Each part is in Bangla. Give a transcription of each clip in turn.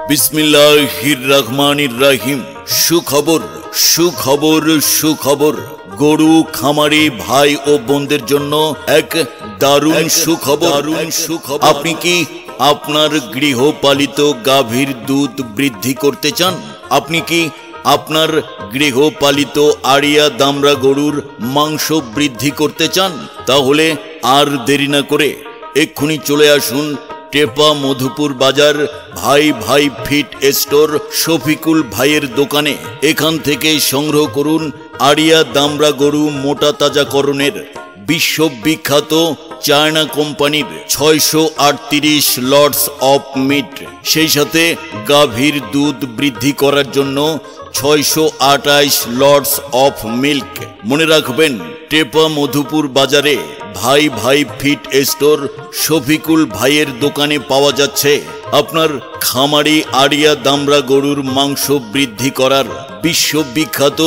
বিসমিল্লাহির রহমানির রহিম। সুখবর সুখবর সুখবর, গরু খামারি ভাই ও বোনদের জন্য এক দারুণ সুখবর। আপনি কি আপনার গৃহপালিত গাভীর দুধ বৃদ্ধি করতে চান? আপনি কি আপনার গৃহপালিত আড়িয়া দামড়া গরুর মাংস বৃদ্ধি করতে চান? তাহলে আর দেরি না করে এক্ষুনি চলে আসুন টেপা মধুপুর বাজার ভাই ভাই ফিট স্টোর শফিকুল ভাইয়ের দোকানে। এখান থেকে সংগ্রহ করুন আড়িয়া দামড়া গরু মোটা তাজাকরণের বিশ্ববিখ্যাত চায়না কোম্পানির 638 লটস অফ মিট, সেই সাথে গাভীর দুধ বৃদ্ধি করার জন্য 628 লটস অফ মিল্ক। মনে রাখবেন, টেপা মধুপুর বাজারে ভাই ভাই ফিট স্টোর শফিকুল ভাইয়ের দোকানে পাওয়া যাচ্ছে আপনার খামারি আড়িয়া দামড়া গরুর মাংস বৃদ্ধি করার বিশ্ববিখ্যাত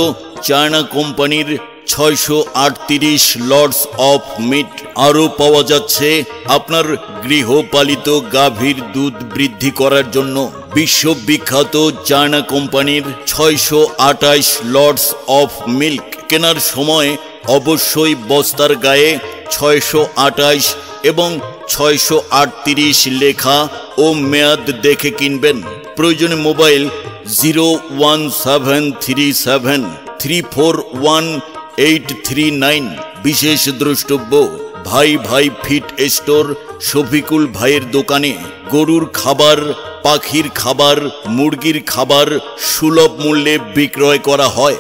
চায়না কোম্পানির 638 লটস অফ মিট। আরও পাওয়া যাচ্ছে আপনার গৃহপালিত গাভীর দুধ বৃদ্ধি করার জন্য বিশ্ববিখ্যাত চায়না কোম্পানির 628 লটস অফ মিল্ক। কেনার সময় অবশ্যই বস্তার গায়ে 628 এবং 638 লেখা ও মেয়াদ দেখে কিনবেন। প্রয়োজনে মোবাইল 01737341839। বিশেষ দ্রষ্টব্য, ভাই ভাই ফিট স্টোর শফিকুল ভাইয়ের দোকানে গরুর খাবার, পাখির খাবার, মুরগির খাবার সুলভ মূল্যে বিক্রয় করা হয়।